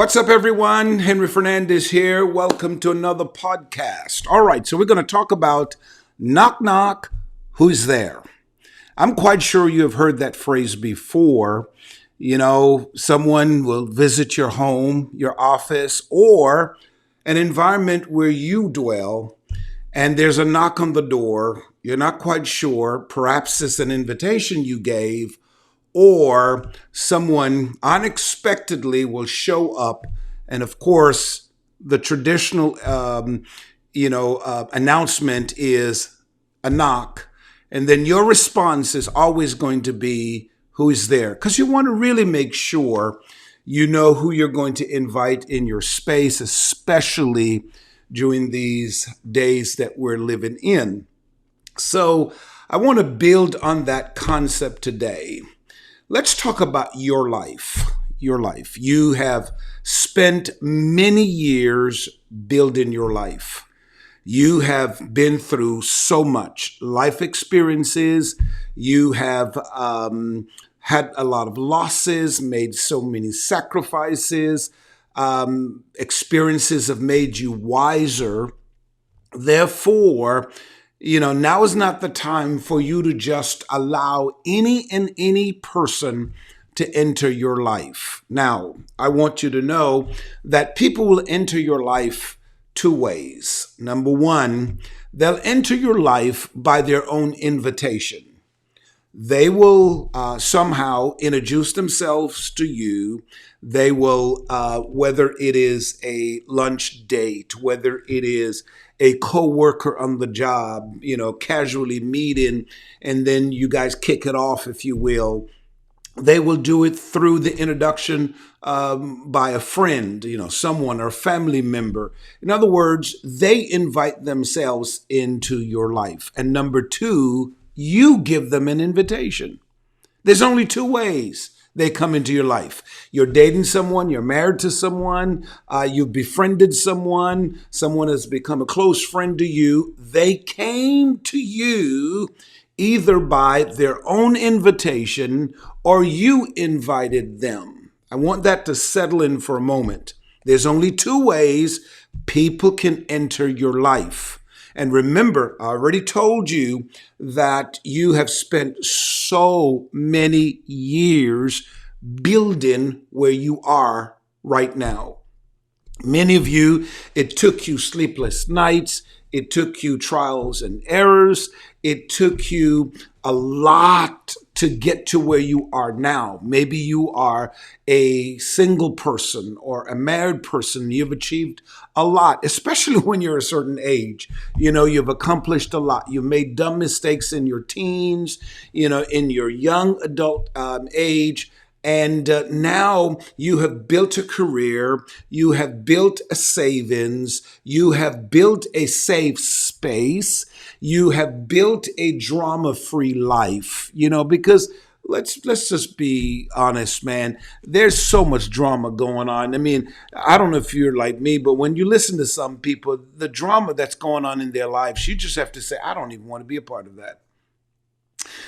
What's up, everyone? Henry Fernandez here. Welcome to another podcast. All right, so we're going to talk about knock, knock, who's there? I'm quite sure you have heard that phrase before. You know, someone will visit your home, your office, or an environment where you dwell, and there's a knock on the door. You're not quite sure. Perhaps it's an invitation you gave, or someone unexpectedly will show up. And of course, the traditional, announcement is a knock. And then your response is always going to be, who is there? Because you want to really make sure you know who you're going to invite in your space, especially during these days that we're living in. So I want to build on that concept today. Let's talk about your life. Your life. You have spent many years building your life. You have been through so much life experiences. You have had a lot of losses, made so many sacrifices. Experiences have made you wiser. Therefore, now is not the time for you to just allow any person to enter your life. Now, I want you to know that people will enter your life two ways. Number one, they'll enter your life by their own invitation. They will somehow introduce themselves to you. They will, whether it is a lunch date, whether it is a coworker on the job, casually meeting, and then you guys kick it off, if you will. They will do it through the introduction by a friend, someone or a family member. In other words, they invite themselves into your life. And number two, you give them an invitation. There's only two ways they come into your life. You're dating someone, you're married to someone, you've befriended someone has become a close friend to you. They came to you either by their own invitation or you invited them. I want that to settle in for a moment. There's only two ways people can enter your life. And remember, I already told you that you have spent so many years building where you are right now. Many of you, it took you sleepless nights. It took you trials and errors. It took you a lot to get to where you are now. Maybe you are a single person or a married person. You've achieved a lot, especially when you're a certain age. You've accomplished a lot. You've made dumb mistakes in your teens, in your young adult age. And now you have built a career, you have built a savings, you have built a safe space, you have built a drama-free life, because let's just be honest, man. There's so much drama going on. I mean, I don't know if you're like me, but when you listen to some people, the drama that's going on in their lives, you just have to say, I don't even want to be a part of that.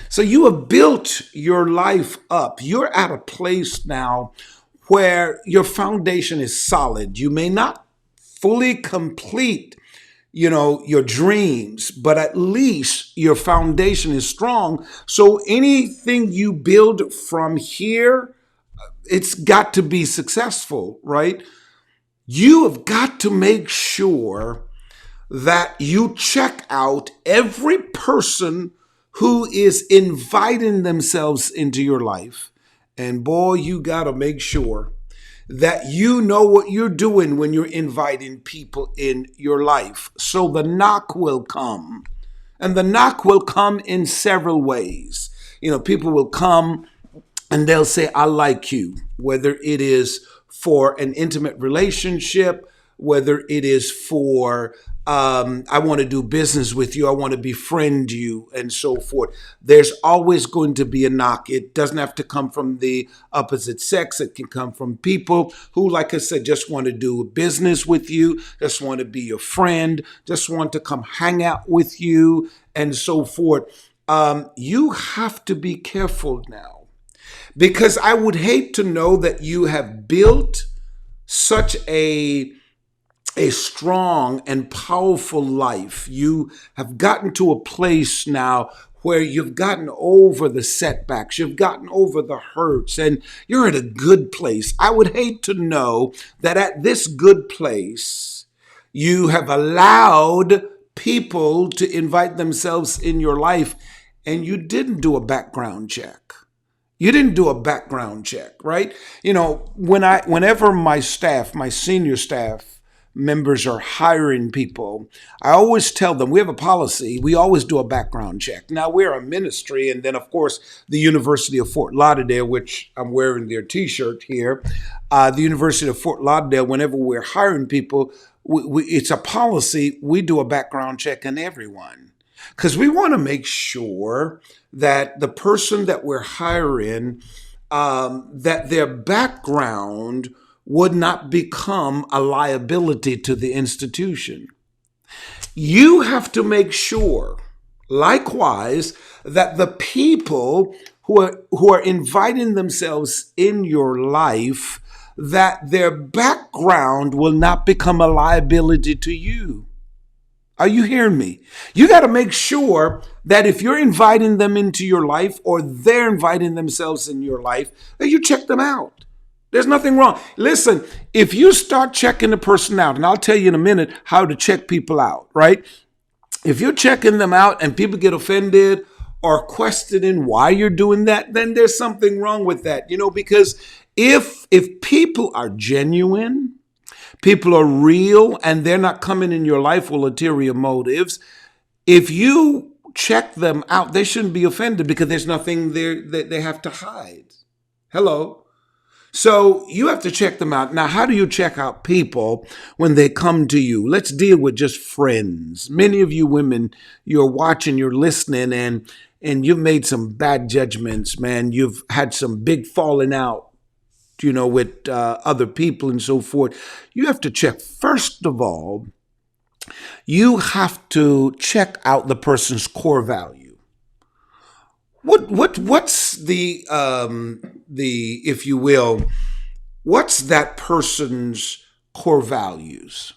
So you have built your life up. You're at a place now where your foundation is solid. You may not fully complete, your dreams, but at least your foundation is strong. So anything you build from here, it's got to be successful, right? You have got to make sure that you check out every person who is inviting themselves into your life. And boy, you got to make sure that you know what you're doing when you're inviting people in your life. So the knock will come. And the knock will come in several ways. People will come and they'll say, I like you, whether it is for an intimate relationship, whether it is for I want to do business with you, I want to befriend you, and so forth. There's always going to be a knock. It doesn't have to come from the opposite sex. It can come from people who, like I said, just want to do business with you, just want to be your friend, just want to come hang out with you, and so forth. You have to be careful now, because I would hate to know that you have built such a strong and powerful life. You have gotten to a place now where you've gotten over the setbacks, you've gotten over the hurts, and you're at a good place. I would hate to know that at this good place, you have allowed people to invite themselves in your life and you didn't do a background check. You didn't do a background check, right? Whenever my staff, my senior staff members are hiring people, I always tell them we have a policy. We always do a background check. Now we're a ministry, and then of course the University of Fort Lauderdale, which I'm wearing their T-shirt here. The University of Fort Lauderdale, whenever we're hiring people, it's a policy. We do a background check on everyone because we want to make sure that the person that we're hiring, that their background would not become a liability to the institution. You have to make sure, likewise, that the people who are inviting themselves in your life, that their background will not become a liability to you. Are you hearing me? You got to make sure that if you're inviting them into your life or they're inviting themselves in your life, that you check them out. There's nothing wrong. Listen, if you start checking the person out, and I'll tell you in a minute how to check people out, right? If you're checking them out and people get offended or questioning why you're doing that, then there's something wrong with that, because if people are genuine, people are real, and they're not coming in your life with ulterior motives, if you check them out, they shouldn't be offended because there's nothing there that they have to hide. Hello. So you have to check them out. Now, how do you check out people when they come to you? Let's deal with just friends. Many of you women, you're watching, you're listening, and you've made some bad judgments, man. You've had some big falling out, with other people and so forth. You have to check. First of all, you have to check out the person's core value. What's the if you will, what's that person's core values?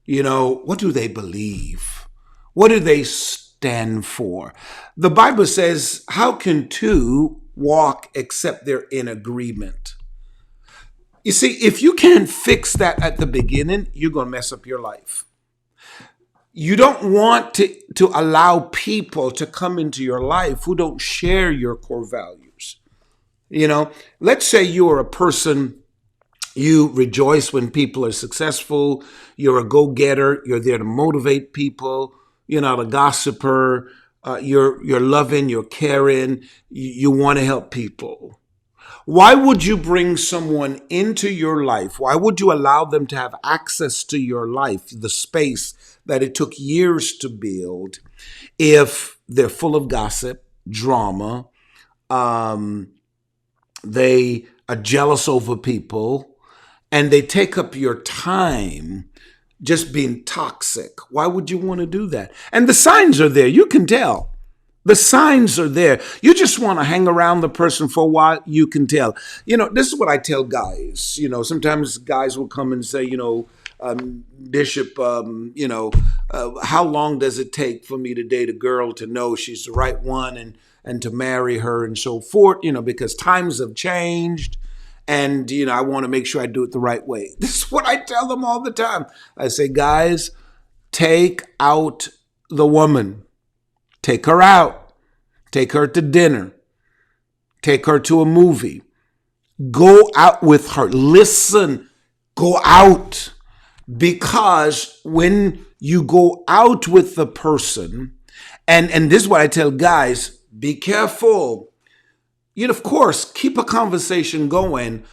What do they believe? What do they stand for? The Bible says, how can two walk except they're in agreement? You see, if you can't fix that at the beginning, you're going to mess up your life. You don't want to allow people to come into your life who don't share your core values. Let's say you are a person, you rejoice when people are successful. You're a go-getter. You're there to motivate people. You're not a gossiper. You're loving. You're caring. You want to help people. Why would you bring someone into your life? Why would you allow them to have access to your life, the space that it took years to build, if they're full of gossip, drama, they are jealous over people, and they take up your time just being toxic? Why would you want to do that? And the signs are there. You can tell. The signs are there. You just want to hang around the person for a while. You can tell. This is what I tell guys. Sometimes guys will come and say, Bishop, how long does it take for me to date a girl to know she's the right one and to marry her and so forth? Because times have changed. And, I want to make sure I do it the right way. This is what I tell them all the time. I say, guys, take out the woman. Take her out. Take her to dinner. Take her to a movie. Go out with her. Listen, go out. Because when you go out with the person, and this is what I tell guys, be careful. Of course, keep a conversation going,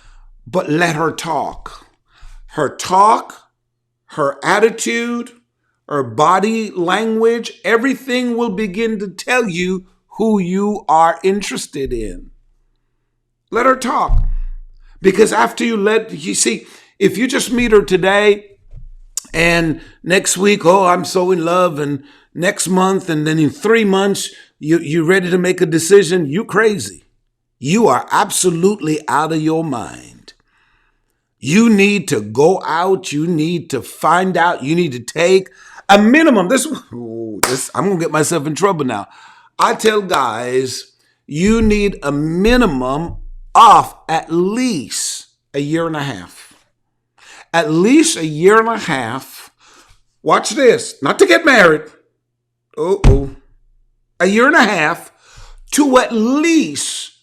but let her talk. Her talk, her attitude, her body language, everything will begin to tell you who you are interested in. Let her talk. Because after you see, if you just meet her today and next week, I'm so in love, and next month, and then in 3 months, you're ready to make a decision, you crazy. You are absolutely out of your mind. You need to go out. You need to find out. You need to take a minimum. I'm going to get myself in trouble now. I tell guys, you need a minimum of at least a year and a half. At least a year and a half. Watch this. Not to get married. A year and a half to at least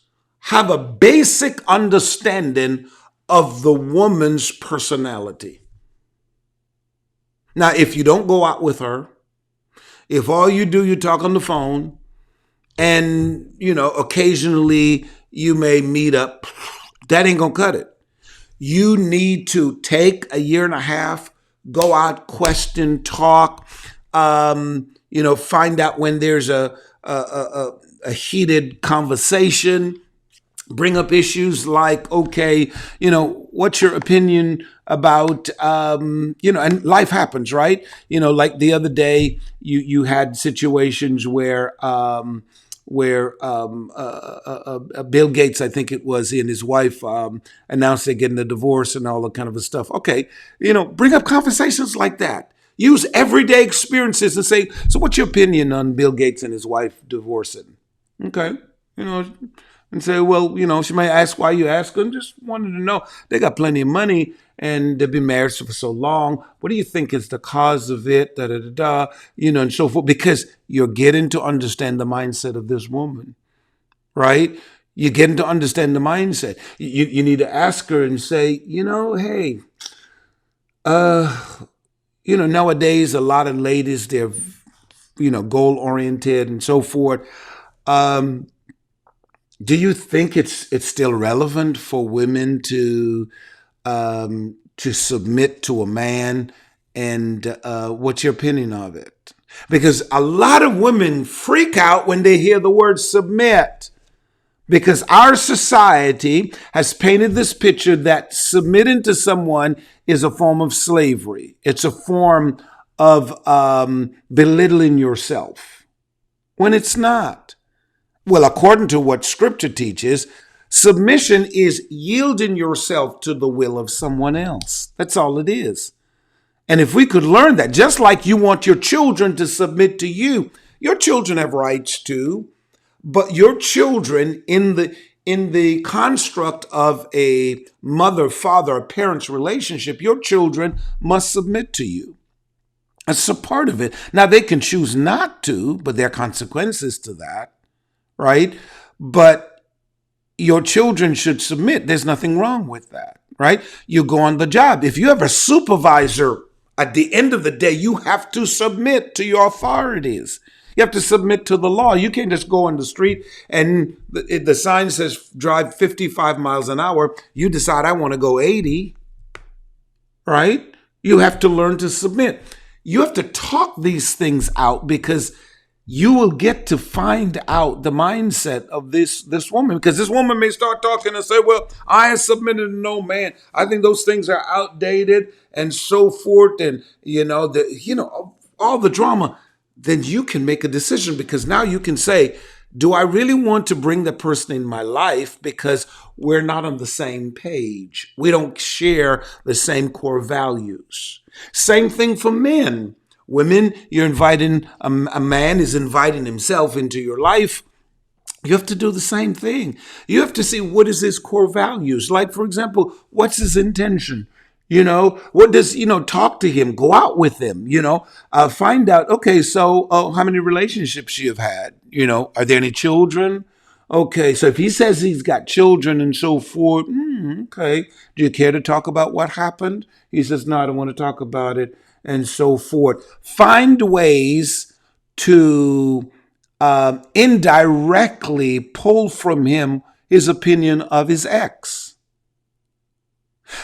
have a basic understanding of the woman's personality. Now, if you don't go out with her, if all you do, you talk on the phone, and, occasionally you may meet up, that ain't going to cut it. You need to take a year and a half, go out, question, talk, find out when there's a heated conversation, bring up issues like, okay, what's your opinion about, and life happens, right? Like the other day, you had situations where Bill Gates, I think it was, he and his wife announced they're getting a divorce and all that kind of stuff. Okay, bring up conversations like that. Use everyday experiences and say, so what's your opinion on Bill Gates and his wife divorcing? Okay, and say, well, she may ask why you ask them. Just wanted to know. They got plenty of money and they've been married for so long. What do you think is the cause of it? And so forth. Because you're getting to understand the mindset of this woman, right? You're getting to understand the mindset. You need to ask her and say, hey, nowadays a lot of ladies, they're, goal oriented and so forth. Do you think it's still relevant for women to submit to a man? And what's your opinion of it? Because a lot of women freak out when they hear the word submit, because our society has painted this picture that submitting to someone is a form of slavery. It's a form of belittling yourself, when it's not. Well, according to what Scripture teaches, submission is yielding yourself to the will of someone else. That's all it is. And if we could learn that, just like you want your children to submit to you, your children have rights too, but your children in the construct of a mother, father, or parent's relationship, your children must submit to you. That's a part of it. Now, they can choose not to, but there are consequences to that. Right? But your children should submit. There's nothing wrong with that, right? You go on the job. If you have a supervisor, at the end of the day, you have to submit to your authorities. You have to submit to the law. You can't just go on the street and the sign says drive 55 miles an hour. You decide I want to go 80, right? You have to learn to submit. You have to talk these things out, because you will get to find out the mindset of this woman, because this woman may start talking and say, well, I have submitted to no man. I think those things are outdated and so forth. And, all the drama. Then you can make a decision, because now you can say, do I really want to bring the person in my life because we're not on the same page? We don't share the same core values. Same thing for men. Women, you're inviting, a man is inviting himself into your life. You have to do the same thing. You have to see, what is his core values? Like, for example, what's his intention? What does, talk to him, go out with him, find out, okay, so how many relationships you've had? Are there any children? Okay, so if he says he's got children and so forth, okay, do you care to talk about what happened? He says, no, I don't want to talk about it. And so forth. Find ways to indirectly pull from him his opinion of his ex.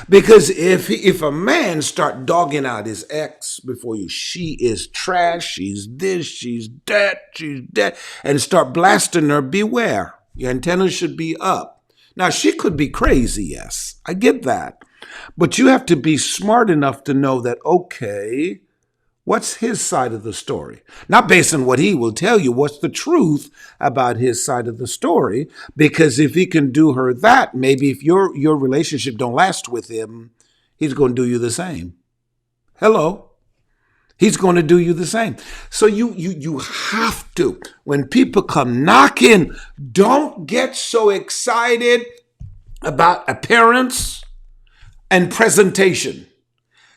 Because if a man start dogging out his ex before you, she is trash, she's this, she's that, and start blasting her, beware. Your antennas should be up. Now, she could be crazy, yes, I get that. But you have to be smart enough to know that, okay, what's his side of the story? Not based on what he will tell you, what's the truth about his side of the story? Because if he can do her that, maybe if your relationship don't last with him, He's going to do you the same. Hello. He's going to do you the same. So you have to, when people come knocking, don't get so excited about appearance and presentation.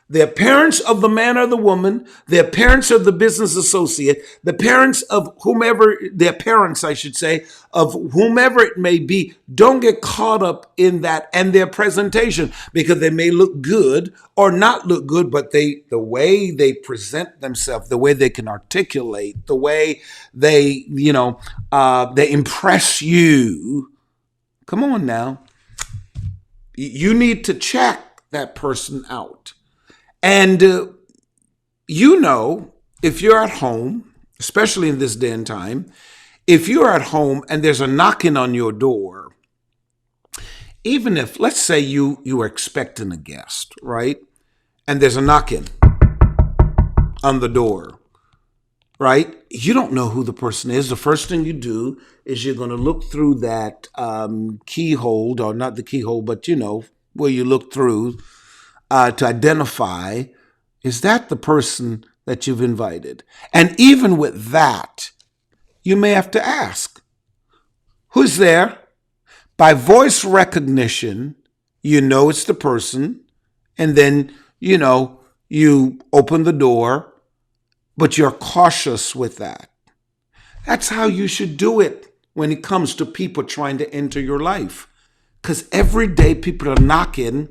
The appearance of the man or the woman, the appearance of the business associate, the appearance of whomever, the appearance, I should say, of whomever it may be. Don't get caught up in that and their presentation, because they may look good or not look good, but the way they present themselves, the way they can articulate, the way they, they impress you. Come on now. You need to check that person out. And, if you're at home, especially in this day and time, if you're at home and there's a knocking on your door, even if, let's say you are expecting a guest, right? And there's a knocking on the door, right? You don't know who the person is. The first thing you do is you're going to look through that keyhole, or not the keyhole, but where you look through to identify, is that the person that you've invited? And even with that, you may have to ask, who's there? By voice recognition, it's the person. And then, you open the door, but you're cautious with that. That's how you should do it when it comes to people trying to enter your life. Because every day people are knocking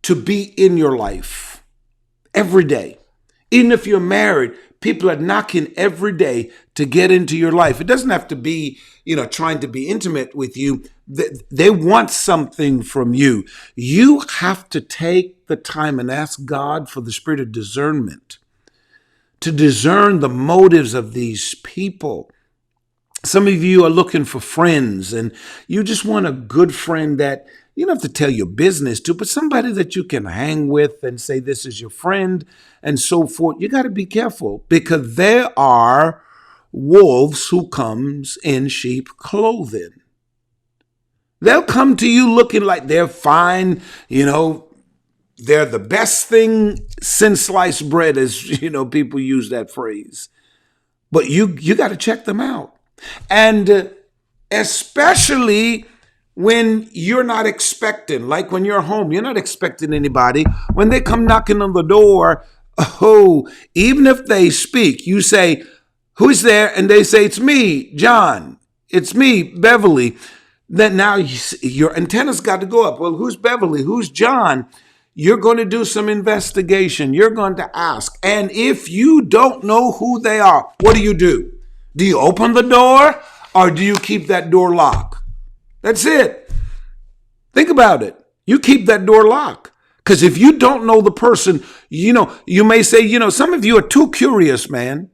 to be in your life. Every day. Even if you're married, people are knocking every day to get into your life. It doesn't have to be, trying to be intimate with you. They want something from you. You have to take the time and ask God for the spirit of discernment to discern the motives of these people. Some of you are looking for friends, and you just want a good friend that you don't have to tell your business to, but somebody that you can hang with and say, this is your friend, and so forth. You got to be careful, because there are wolves who comes in sheep clothing. They'll come to you looking like they're fine, they're the best thing since sliced bread, as people use that phrase. But you got to check them out. And especially when you're not expecting, like when you're home, you're not expecting anybody. When they come knocking on the door, even if they speak, you say, who's there? And they say, it's me, John. It's me, Beverly. Then now your antennas got to go up. Well, who's Beverly? Who's John? You're going to do some investigation. You're going to ask. And if you don't know who they are, what do? Do you open the door, or do you keep that door locked? That's it. Think about it. You keep that door locked. Because if you don't know the person, you may say, some of you are too curious, man.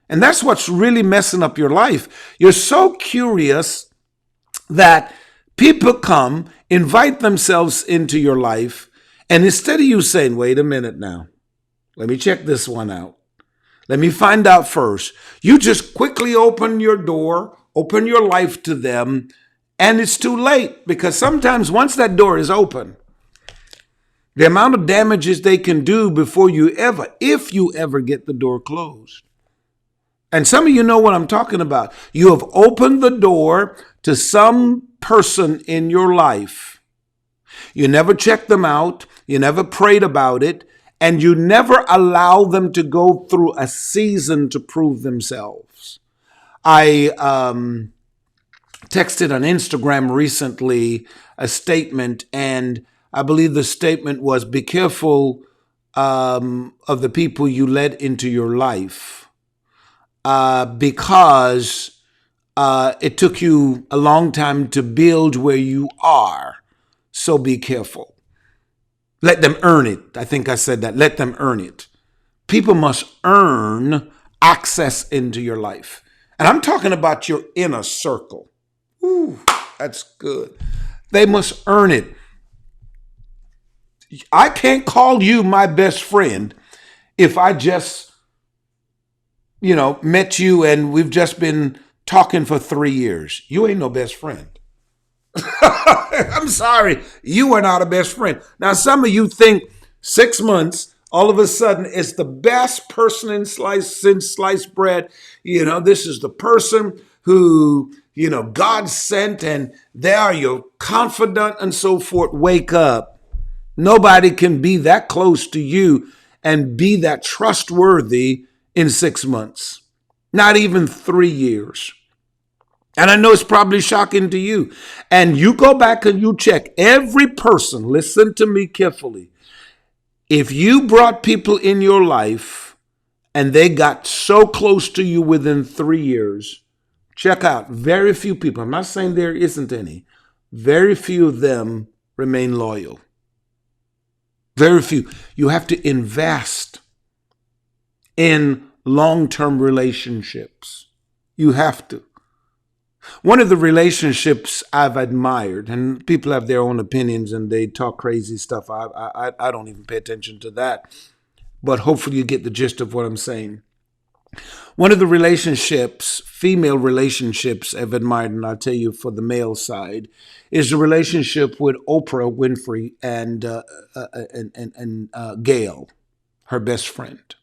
And that's what's really messing up your life. You're so curious that people come, invite themselves into your life, and instead of you saying, wait a minute now, let me check this one out. Let me find out first. You just quickly open your door, open your life to them, and it's too late, because sometimes once that door is open, the amount of damages they can do before if you ever get the door closed. And some of you know what I'm talking about. You have opened the door to some person in your life. You never checked them out. You never prayed about it. And you never allow them to go through a season to prove themselves. I texted on Instagram recently a statement, and I believe the statement was, be careful of the people you let into your life, because it took you a long time to build where you are. So be careful. Let them earn it. I think I said that. Let them earn it. People must earn access into your life. And I'm talking about your inner circle. Ooh, that's good. They must earn it. I can't call you my best friend if I just, met you and we've just been talking for 3 years. You ain't no best friend. I'm sorry, you are not a best friend. Now, some of you think 6 months, all of a sudden, it's the best person since sliced bread. This is the person who, God sent, and they are your confidant and so forth. Wake up. Nobody can be that close to you and be that trustworthy in 6 months, not even 3 years. And I know it's probably shocking to you. And you go back and you check every person, listen to me carefully. If you brought people in your life and they got so close to you within 3 years, check out very few people. I'm not saying there isn't any. Very few of them remain loyal. Very few. You have to invest in long-term relationships. You have to. One of the relationships I've admired, and people have their own opinions and they talk crazy stuff. I don't even pay attention to that. But hopefully you get the gist of what I'm saying. One of the relationships, female relationships I've admired, and I'll tell you for the male side, is the relationship with Oprah Winfrey and Gail, her best friend.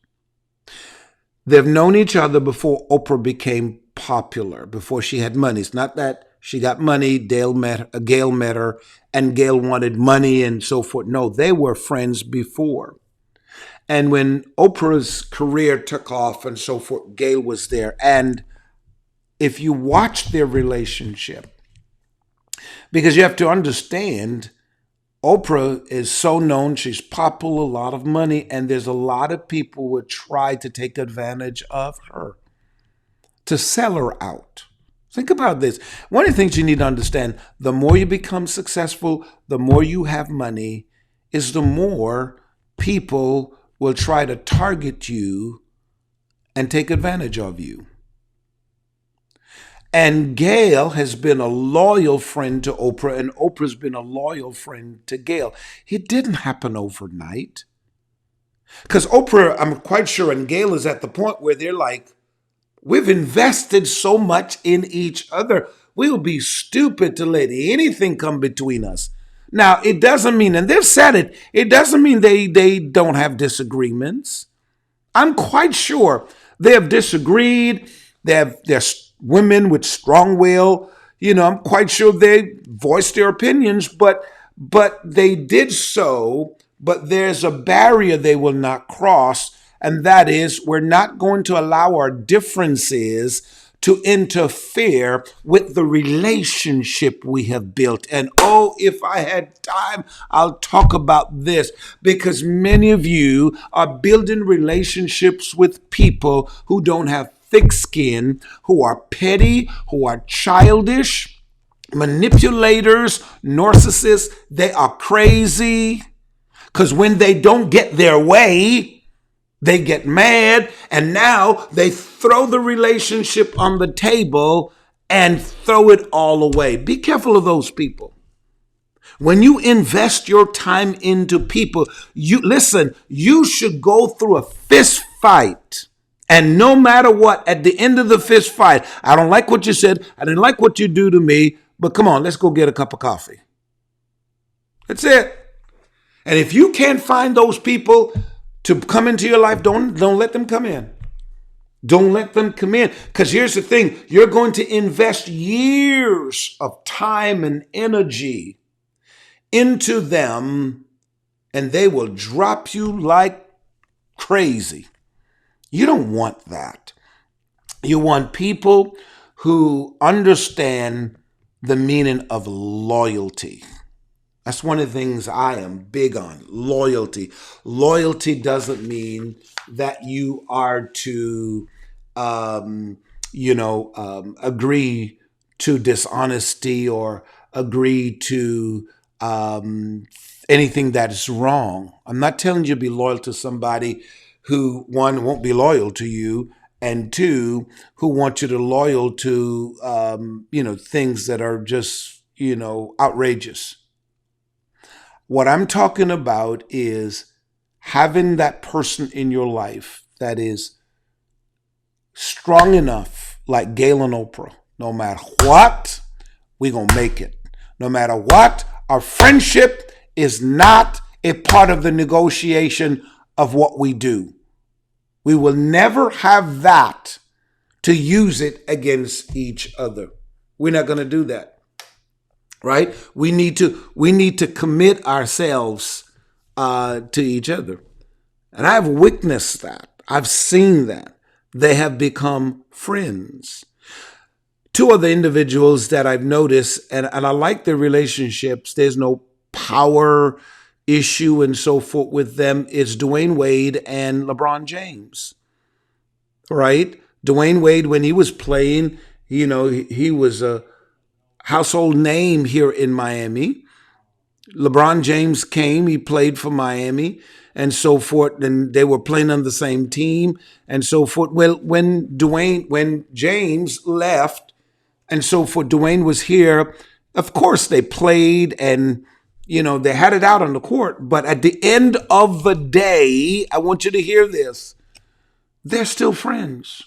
They've known each other before Oprah became popular, before she had money. It's not that she got money, Gail met her, and Gail wanted money and so forth. No, they were friends before. And when Oprah's career took off and so forth, Gail was there. And if you watch their relationship, because you have to understand, Oprah is so known, she's popular, a lot of money, and there's a lot of people who would try to take advantage of her, to sell her out. Think about this. One of the things you need to understand, the more you become successful, the more you have money, is the more people will try to target you and take advantage of you. And Gail has been a loyal friend to Oprah, and Oprah's been a loyal friend to Gail. It didn't happen overnight. Because Oprah, I'm quite sure, and Gail is at the point where they're like, we've invested so much in each other. We'll be stupid to let anything come between us. Now, it doesn't mean, and they've said it doesn't mean they don't have disagreements. I'm quite sure they have disagreed. They're women with strong will. I'm quite sure they voiced their opinions, but they did so. But there's a barrier they will not cross, and that is we're not going to allow our differences to interfere with the relationship we have built. And if I had time, I'll talk about this, because many of you are building relationships with people who don't have thick skin, who are petty, who are childish, manipulators, narcissists. They are crazy, because when they don't get their way, they get mad, and now they throw the relationship on the table and throw it all away. Be careful of those people. When you invest your time into people, you should go through a fist fight. And no matter what, at the end of the fist fight, I don't like what you said, I didn't like what you do to me, but come on, let's go get a cup of coffee. That's it. And if you can't find those people to come into your life, don't let them come in. Don't let them come in. Because here's the thing. You're going to invest years of time and energy into them, and they will drop you like crazy. You don't want that. You want people who understand the meaning of loyalty. That's one of the things I am big on, loyalty. Loyalty doesn't mean that you are to, agree to dishonesty or agree to anything that is wrong. I'm not telling you to be loyal to somebody who, one, won't be loyal to you, and two, who want you to loyal to, things that are just, outrageous. What I'm talking about is having that person in your life that is strong enough, like Gail and Oprah. No matter what, we're going to make it. No matter what, our friendship is not a part of the negotiation of what we do. We will never have that to use it against each other. We're not going to do that, right? We need to commit ourselves to each other. And I've witnessed that. I've seen that. They have become friends. Two other individuals that I've noticed, and I like their relationships. There's no power issue and so forth with them. It's Dwayne Wade and LeBron James, right? Dwayne Wade, when he was playing, he was a household name here in Miami. LeBron James came, he played for Miami and so forth, and they were playing on the same team and so forth. Well, when James left and so forth, Dwayne was here. Of course, they played and, they had it out on the court. But at the end of the day, I want you to hear this. They're still friends.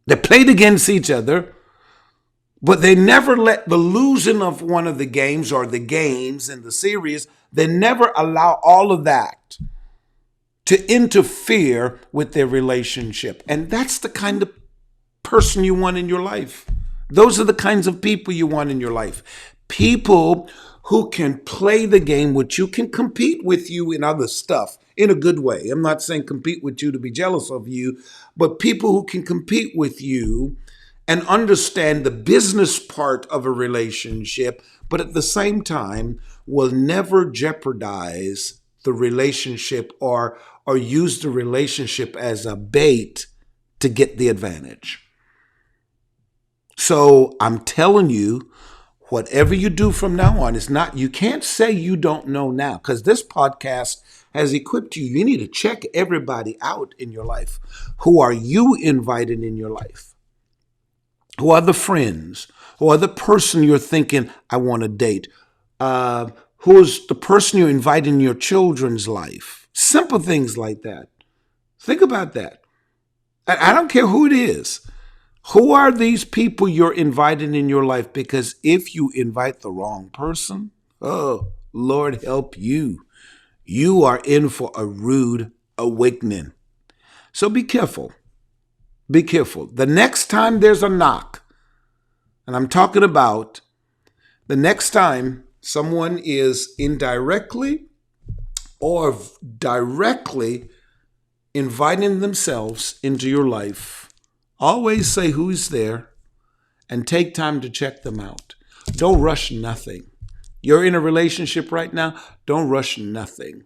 They played against each other, but they never let the losing of one of the games or the games in the series, they never allow all of that to interfere with their relationship. And that's the kind of person you want in your life. Those are the kinds of people you want in your life. People who can play the game with you, can compete with you in other stuff in a good way. I'm not saying compete with you to be jealous of you, but people who can compete with you and understand the business part of a relationship, but at the same time will never jeopardize the relationship or use the relationship as a bait to get the advantage. So I'm telling you, whatever you do from now on is not, you can't say you don't know now, because this podcast has equipped you. You need to check everybody out in your life. Who are you inviting in your life? Who are the friends? Who are the person you're thinking, I want to date? Who's the person you're inviting in your children's life? Simple things like that. Think about that. I don't care who it is. Who are these people you're inviting in your life? Because if you invite the wrong person, oh, Lord help you. You are in for a rude awakening. So be careful. Be careful. The next time there's a knock, and I'm talking about the next time someone is indirectly or directly inviting themselves into your life, always say who's there and take time to check them out. Don't rush nothing. You're in a relationship right now, don't rush nothing.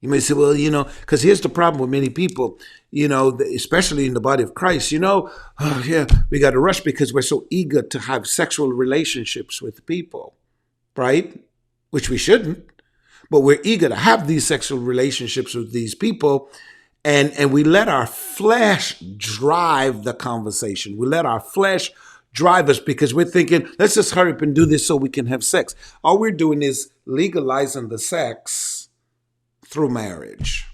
You may say, well, because here's the problem with many people, especially in the body of Christ, we got to rush because we're so eager to have sexual relationships with people, right? Which we shouldn't, but we're eager to have these sexual relationships with these people. And we let our flesh drive the conversation. We let our flesh drive us because we're thinking, let's just hurry up and do this so we can have sex. All we're doing is legalizing the sex through marriage.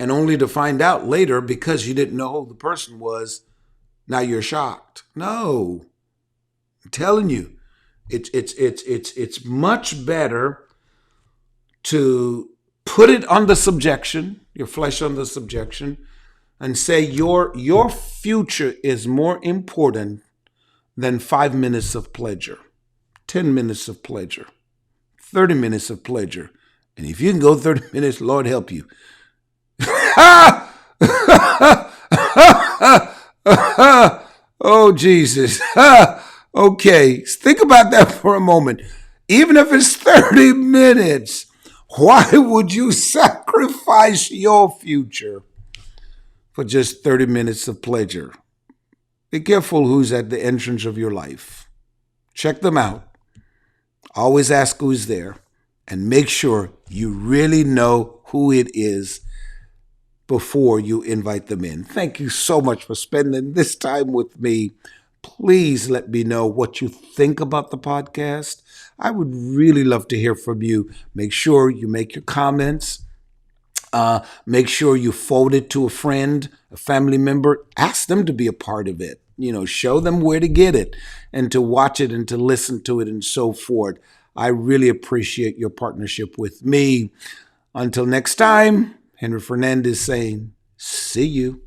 And only to find out later, because you didn't know who the person was, now you're shocked. No, I'm telling you, it's much better to put it under subjection, your flesh under subjection, and say your future is more important than 5 minutes of pleasure, 10 minutes of pleasure, 30 minutes of pleasure. And if you can go 30 minutes, Lord help you. Oh, Jesus. Okay, think about that for a moment. Even if it's 30 minutes, why would you sacrifice your future for just 30 minutes of pleasure? Be careful who's at the entrance of your life. Check them out. Always ask who's there. And make sure you really know who it is before you invite them in. Thank you so much for spending this time with me. Please let me know what you think about the podcast. I would really love to hear from you. Make sure you make your comments. Make sure you forward it to a friend, a family member. Ask them to be a part of it. show them where to get it and to watch it and to listen to it and so forth. I really appreciate your partnership with me. Until next time, Henry Fernandez saying, see you.